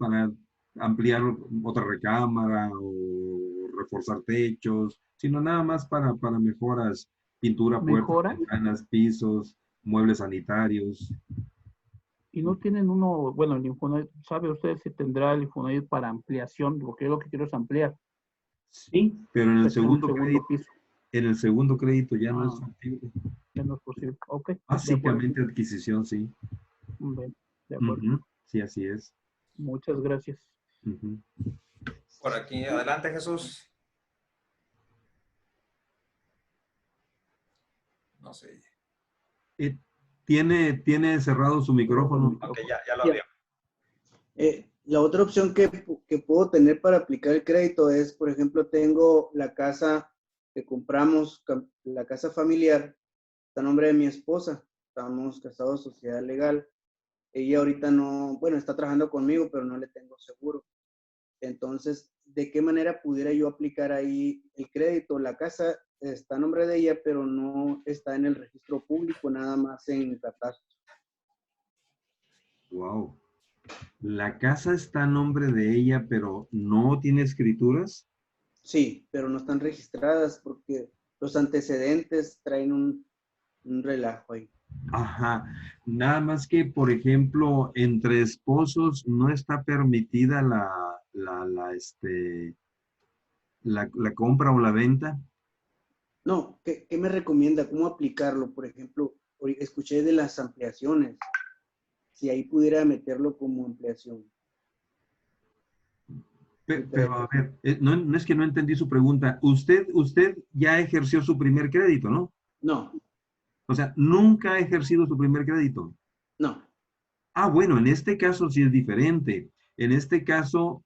ampliar otra recámara o reforzar techos, sino nada más para mejoras, pintura, puertas, ¿Mejora? ventanas, pisos, muebles sanitarios. Y no tienen uno, bueno, el Infonavit, ¿sabe usted si tendrá el Infonavit para ampliación? Porque yo lo que quiero es ampliar. Sí, pero en el Está en un segundo segundo piso. crédito ya no es factible. Ya no es posible. Ok, de acuerdo. Básicamente adquisición, sí. Bien, de acuerdo. Sí, así es. Muchas gracias. Por aquí, adelante, Jesús. No sé. Tiene cerrado su micrófono. Ok, ya lo abrió. La otra opción que puedo tener para aplicar el crédito es, por ejemplo, tengo la casa que compramos, la casa familiar, está a nombre de mi esposa. Estamos casados, sociedad legal. Ella ahorita no, bueno, está trabajando conmigo, pero no le tengo seguro. Entonces, ¿de qué manera pudiera yo aplicar ahí el crédito? La casa está a nombre de ella, pero no está en el registro público, nada más en catastro. Wow. ¿La casa está a nombre de ella, pero no tiene escrituras? Sí, pero no están registradas porque los antecedentes traen un relajo ahí. Ajá. Nada más que, por ejemplo, entre esposos no está permitida la compra o la venta. No, ¿qué me recomienda? ¿Cómo aplicarlo? Por ejemplo, hoy escuché de las ampliaciones. Si ahí pudiera meterlo como ampliación. Pero a ver, no es que no entendí su pregunta. Usted ya ejerció su primer crédito, ¿no? No, O sea, nunca ha ejercido su primer crédito. no. Ah, bueno, en este caso sí es diferente. En este caso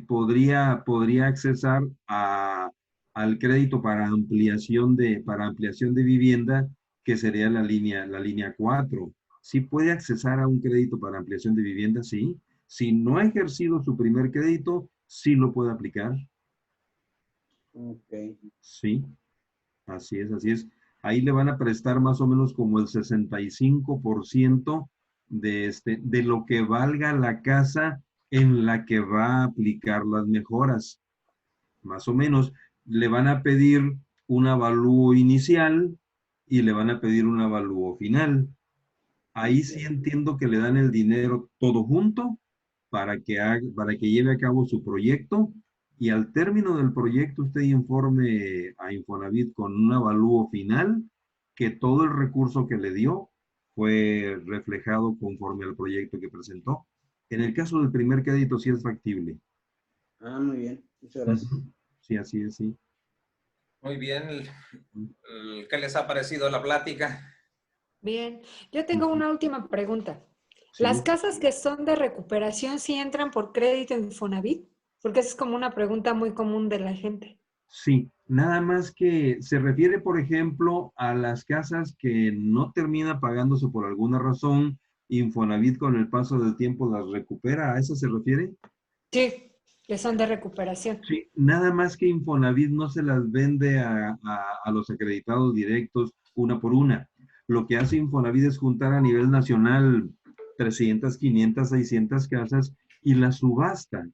podría accesar al crédito para ampliación de vivienda, que sería la línea 4. Sí puede accesar a un crédito para ampliación de vivienda, sí. Si no ha ejercido su primer crédito, sí lo puede aplicar. Ok. Sí, así es, así es. Ahí le van a prestar más o menos como el 65% de lo que valga la casa en la que va a aplicar las mejoras. Más o menos, le van a pedir un avalúo inicial y le van a pedir un avalúo final. Ahí sí entiendo que le dan el dinero todo junto para que lleve a cabo su proyecto, y al término del proyecto usted informe a Infonavit con un avalúo final que todo el recurso que le dio fue reflejado conforme al proyecto que presentó. En el caso del primer crédito sí es factible. Ah, muy bien. Muchas gracias. Sí, así es, sí. Muy bien. ¿Qué les ha parecido la plática? Bien, yo tengo una última pregunta. Sí. ¿Las casas que son de recuperación sí entran por crédito Infonavit? Porque esa es como una pregunta muy común de la gente. Sí, nada más que se refiere, por ejemplo, a las casas que no termina pagándose por alguna razón, Infonavit con el paso del tiempo las recupera, ¿a eso se refiere? Sí, que son de recuperación. Sí, nada más que Infonavit no se las vende a los acreditados directos una por una. Lo que hace Infonavit es juntar a nivel nacional 300, 500, 600 casas y las subasta.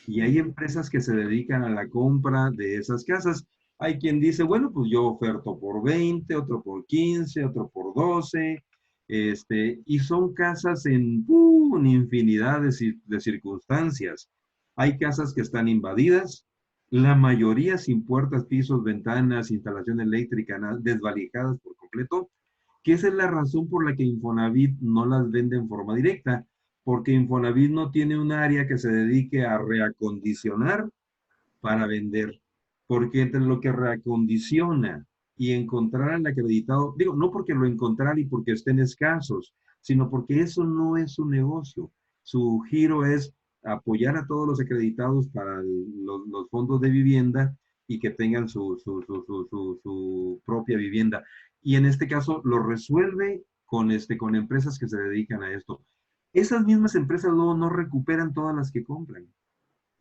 Y hay empresas que se dedican a la compra de esas casas. Hay quien dice, bueno, pues yo oferto por 20, otro por 15, otro por 12, y son casas en infinidad de circunstancias. Hay casas que están invadidas, la mayoría sin puertas, pisos, ventanas, instalación eléctrica, desvalijadas por completo, que esa es la razón por la que Infonavit no las vende en forma directa, porque Infonavit no tiene un área que se dedique a reacondicionar para vender, porque entre lo que reacondiciona y encontrar al acreditado, digo, no porque lo encontrar y porque estén escasos, sino porque eso no es su negocio. Su giro es apoyar a todos los acreditados para los fondos de vivienda y que tengan su propia vivienda. Y en este caso lo resuelve con empresas que se dedican a esto. Esas mismas empresas luego no recuperan todas las que compran.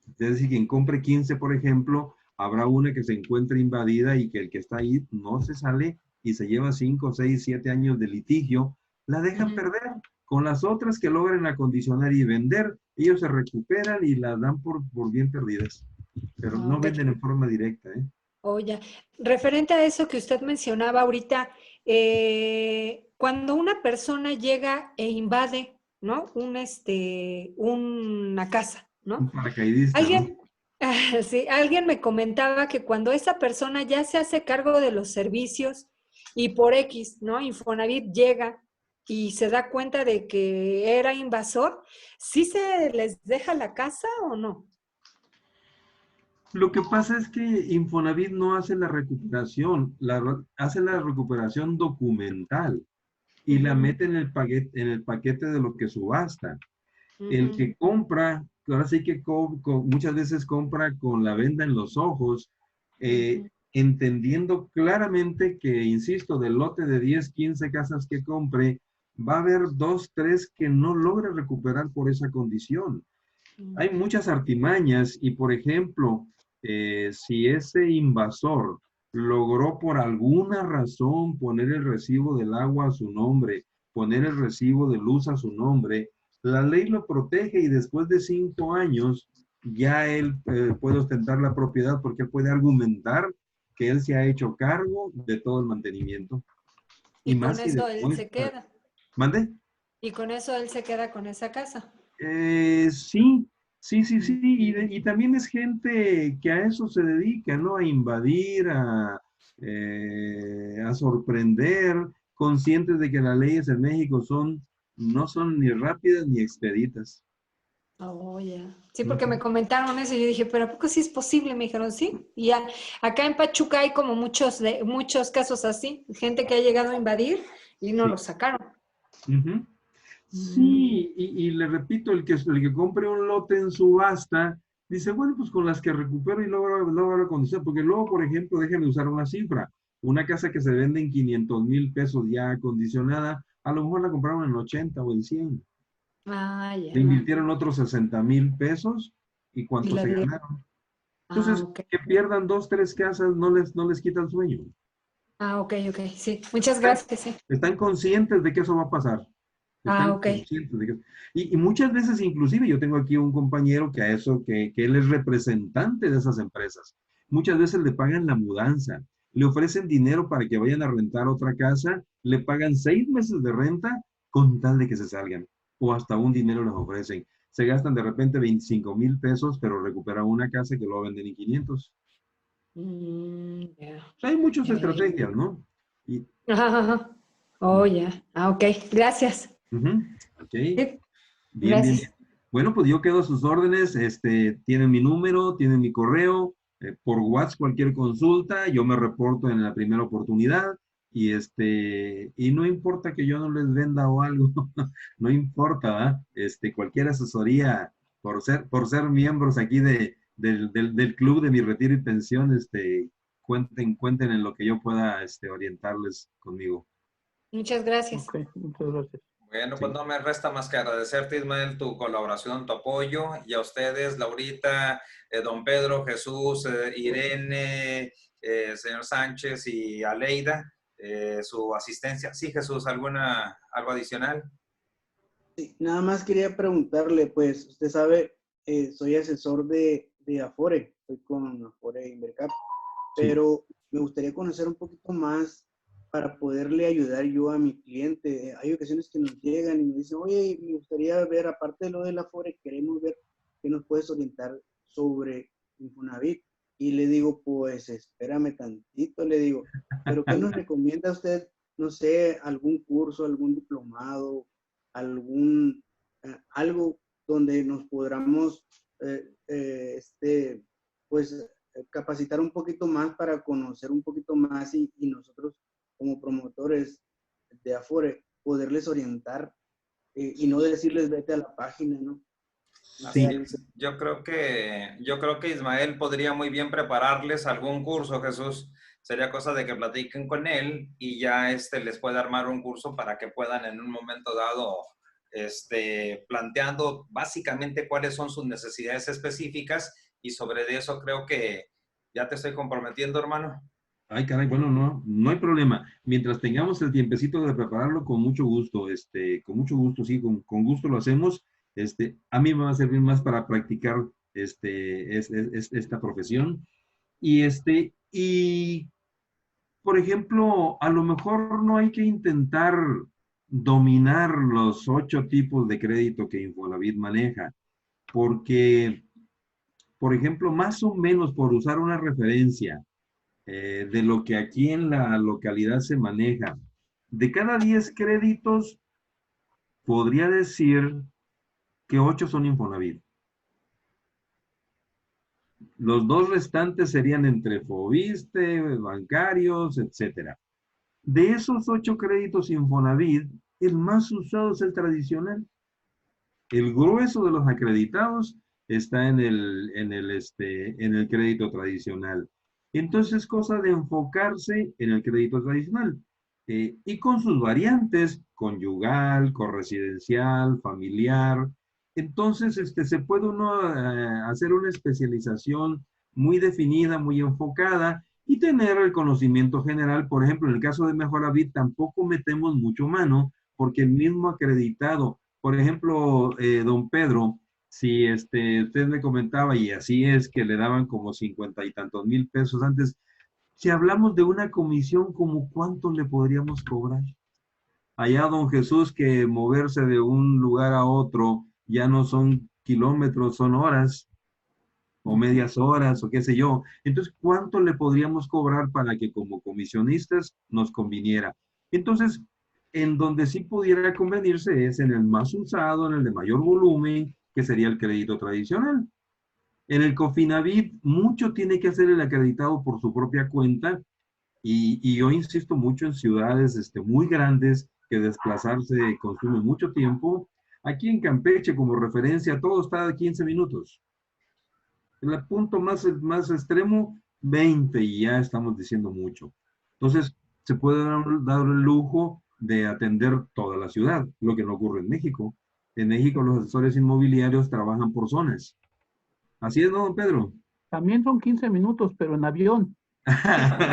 Es decir, quien compre 15, por ejemplo, habrá una que se encuentre invadida y que el que está ahí no se sale y se lleva 5, 6, 7 años de litigio, la dejan perder. Con las otras que logren acondicionar y vender, ellos se recuperan y las dan por bien perdidas. Pero no venden en forma directa, ¿eh? Oye, referente a eso que usted mencionaba ahorita, cuando una persona llega e invade, ¿no? Una casa, ¿no? Un paracaidista, Alguien, sí, alguien me comentaba que cuando esa persona ya se hace cargo de los servicios y por X, ¿no? Infonavit llega y se da cuenta de que era invasor, ¿sí se les deja la casa o no? Lo que pasa es que Infonavit no hace la recuperación, hace la recuperación documental y la mete en el paquete de lo que subasta. El que compra, ahora sí que muchas veces compra con la venda en los ojos, entendiendo claramente que, insisto, del lote de 10, 15 casas que compre, va a haber 2, 3 que no logre recuperar por esa condición. Hay muchas artimañas y, por ejemplo, si ese invasor logró por alguna razón poner el recibo del agua a su nombre, poner el recibo de luz a su nombre, la ley lo protege y después de 5 años ya él puede ostentar la propiedad porque él puede argumentar que él se ha hecho cargo de todo el mantenimiento. Y más con si eso él después... se queda. ¿Mande? Y con eso él se queda con esa casa. Sí. Y también es gente que a eso se dedica, ¿no? A invadir, a sorprender, conscientes de que las leyes en México no son ni rápidas ni expeditas. Oh, ya. Sí, porque me comentaron eso y yo dije, pero ¿a poco sí es posible? Me dijeron, sí. Y ya, acá en Pachuca hay como muchos casos así, gente que ha llegado a invadir y no lo sacaron. Sí, y le repito, el que compre un lote en subasta, dice, bueno, pues con las que recupero y luego la condición, porque luego, por ejemplo, déjenme usar una cifra, una casa que se vende en 500,000 pesos ya acondicionada, a lo mejor la compraron en 80 o en 100. Ah, ya. Le invirtieron otros 60,000 pesos y Y cuánto la se de... ganaron. Entonces, ok. que pierdan 2, 3 casas no les quita el sueño. Ok, sí. Muchas gracias, sí. Están conscientes de que eso va a pasar. Están Ok. conscientes de que... Y muchas veces, inclusive, yo tengo aquí un compañero que él es representante de esas empresas. Muchas veces le pagan la mudanza, le ofrecen dinero para que vayan a rentar otra casa, le pagan 6 meses de renta con tal de que se salgan. O hasta un dinero les ofrecen. Se gastan de repente 25,000 pesos, pero recuperan una casa que lo venden en 500. Hay muchas estrategias, ¿no? Y, Oh, ya. Ok, gracias. ok. Sí, Bien. gracias. Bueno, pues yo quedo a sus órdenes, tienen mi número, tienen mi correo, por WhatsApp cualquier consulta, yo me reporto en la primera oportunidad y no importa que yo no les venda o algo, no importa, ¿verdad? Cualquier asesoría por ser miembros aquí del club de mi retiro y pensión, cuenten en lo que yo pueda, orientarles conmigo. Muchas gracias. Ok, muchas gracias. Bueno, Sí. pues no me resta más que agradecerte, Ismael, tu colaboración, tu apoyo, y a ustedes, Laurita, don Pedro, Jesús, Irene, señor Sánchez y Aleida, su asistencia. Sí, Jesús, algo adicional? Sí, nada más quería preguntarle, pues, usted sabe, soy asesor de Afore, estoy con Afore Invercap, pero me gustaría conocer un poquito más para poderle ayudar yo a mi cliente. Hay ocasiones que nos llegan y me dicen, oye, me gustaría ver, aparte de lo del Afore, queremos ver qué nos puedes orientar sobre Infonavit. Y le digo, pues, espérame tantito, le digo, pero ¿qué nos recomienda usted? No sé, algún curso, algún diplomado, algo donde nos podamos, pues, capacitar un poquito más para conocer un poquito más y nosotros como promotores de Afore poderles orientar y no decirles vete a la página, ¿no? Así Sí. es. Yo creo que Ismael podría muy bien prepararles algún curso, Jesús. Sería cosa de que platiquen con él y ya les puede armar un curso para que puedan en un momento dado, planteando básicamente cuáles son sus necesidades específicas, y sobre eso creo que ya te estoy comprometiendo, hermano. Ay, caray, bueno, no hay problema. Mientras tengamos el tiempecito de prepararlo, con mucho gusto, con mucho gusto, sí, con gusto lo hacemos. A mí me va a servir más para practicar, esta profesión. Y, por ejemplo, a lo mejor no hay que intentar dominar los 8 tipos de crédito que Infonavit maneja, porque, por ejemplo, más o menos por usar una referencia, de lo que aquí en la localidad se maneja. De cada 10 créditos, podría decir que 8 son Infonavit. Los 2 restantes serían entre Fobiste, bancarios, etcétera. De esos 8 créditos Infonavit, el más usado es el tradicional. El grueso de los acreditados está en el crédito tradicional. Entonces es cosa de enfocarse en el crédito tradicional, y con sus variantes, conyugal, corresidencial, familiar. Entonces se puede uno hacer una especialización muy definida, muy enfocada, y tener el conocimiento general. Por ejemplo, en el caso de Mejoravit tampoco metemos mucho mano, porque el mismo acreditado, por ejemplo, don Pedro, si usted me comentaba, y así es, que le daban como 50 y tantos mil pesos antes, si hablamos de una comisión, ¿como cuánto le podríamos cobrar? Allá, don Jesús, que moverse de un lugar a otro ya no son kilómetros, son horas, o medias horas, o qué sé yo. Entonces, ¿cuánto le podríamos cobrar para que como comisionistas nos conviniera? Entonces, en donde sí pudiera convenirse es en el más usado, en el de mayor volumen, que sería el crédito tradicional. En el Cofinavit, mucho tiene que hacer el acreditado por su propia cuenta, y yo insisto mucho en ciudades muy grandes, que desplazarse consume mucho tiempo. Aquí en Campeche, como referencia, todo está a 15 minutos. En el punto más extremo, 20, y ya estamos diciendo mucho. Entonces, se puede dar el lujo de atender toda la ciudad, lo que no ocurre en México. En México los asesores inmobiliarios trabajan por zonas. Así es, ¿no, don Pedro? También son 15 minutos, pero en avión. Bueno,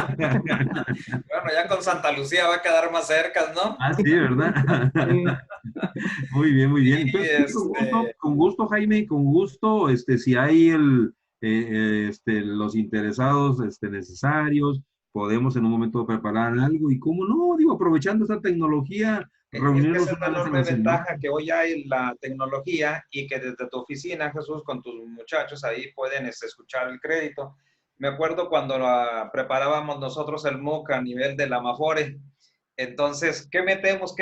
ya con Santa Lucía va a quedar más cerca, ¿no? Ah, sí, ¿verdad? Sí. Muy bien, muy bien. Sí, Entonces, sí, con gusto, Jaime, con gusto, si hay los interesados necesarios, podemos en un momento preparar algo, y cómo no, digo, aprovechando esta tecnología, Es que reunirnos esa es la una vez a enorme la semana. ventaja, que hoy hay la tecnología y que desde tu oficina, Jesús, con tus muchachos ahí pueden escuchar el crédito. Me acuerdo cuando preparábamos nosotros el MOOC a nivel de la Amafore. Entonces, ¿qué metemos?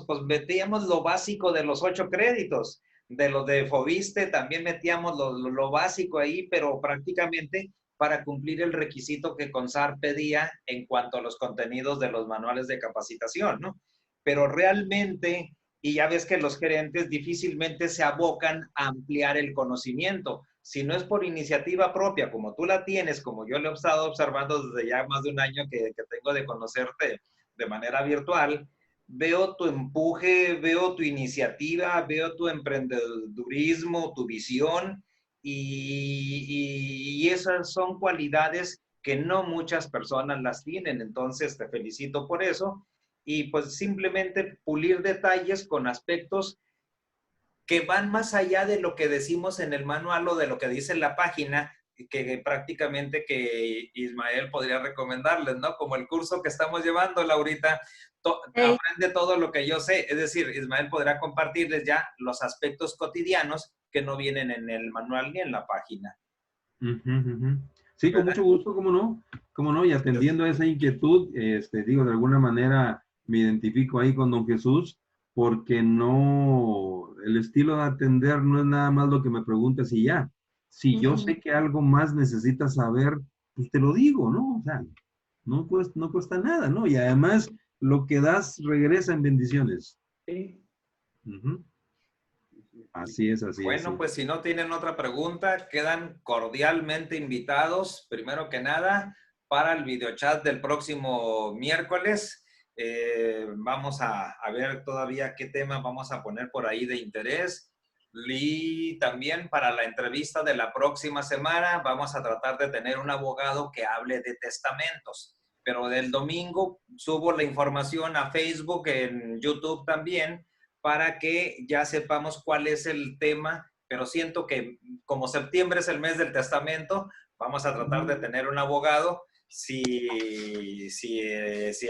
Pues metíamos lo básico de los 8 créditos. de los de Fobiste también metíamos lo básico ahí, pero prácticamente para cumplir el requisito que CONSAR pedía en cuanto a los contenidos de los manuales de capacitación, ¿no? Pero realmente, y ya ves que los gerentes difícilmente se abocan a ampliar el conocimiento. Si no es por iniciativa propia, como tú la tienes, como yo lo he estado observando desde ya más de un año que tengo de conocerte de manera virtual, veo tu empuje, veo tu iniciativa, veo tu emprendedurismo, tu visión, y esas son cualidades que no muchas personas las tienen. Entonces, te felicito por eso. Y pues simplemente pulir detalles con aspectos que van más allá de lo que decimos en el manual o de lo que dice en la página, que prácticamente que Ismael podría recomendarles, ¿no? Como el curso que estamos llevando, Laurita, aprende todo lo que yo sé. Es decir, Ismael podrá compartirles ya los aspectos cotidianos que no vienen en el manual ni en la página. Sí, con mucho gusto, cómo no, y atendiendo a esa inquietud, digo, de alguna manera me identifico ahí con don Jesús, porque no, el estilo de atender no es nada más lo que me preguntes y ya. Si yo sé que algo más necesitas saber, pues te lo digo, ¿no? O sea, no cuesta nada, ¿no? Y además, lo que das regresa en bendiciones. Sí. Así es, Bueno, pues si no tienen otra pregunta, quedan cordialmente invitados, primero que nada, para el videochat del próximo miércoles. Vamos a ver todavía qué tema vamos a poner por ahí de interés. Y también para la entrevista de la próxima semana vamos a tratar de tener un abogado que hable de testamentos. Pero del domingo subo la información a Facebook, en YouTube también, para que ya sepamos cuál es el tema. Pero siento que como septiembre es el mes del testamento, vamos a tratar de tener un abogado, si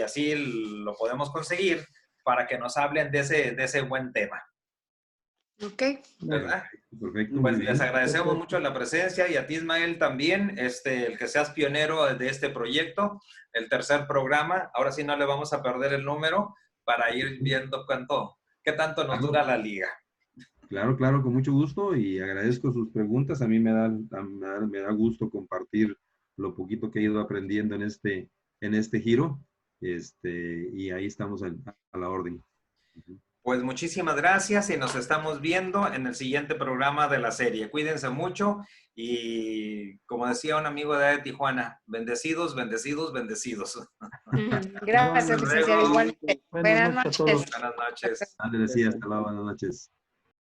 así lo podemos conseguir, para que nos hablen de ese buen tema. Ok. ¿Verdad? Perfecto. Pues les agradecemos mucho la presencia, y a ti, Ismael, también, el que seas pionero de este proyecto, el tercer programa. Ahora sí no le vamos a perder el número para ir viendo qué tanto nos dura la liga. Claro, con mucho gusto, y agradezco sus preguntas. A mí me da gusto compartir lo poquito que he ido aprendiendo en este giro, y ahí estamos a la orden. Pues muchísimas gracias, y nos estamos viendo en el siguiente programa de la serie. Cuídense mucho, y como decía un amigo de Tijuana, bendecidos, bendecidos, bendecidos. Gracias, licenciado. Igualmente. Buenas noches. Buenas noches. Andrés, sí, hasta luego, buenas noches.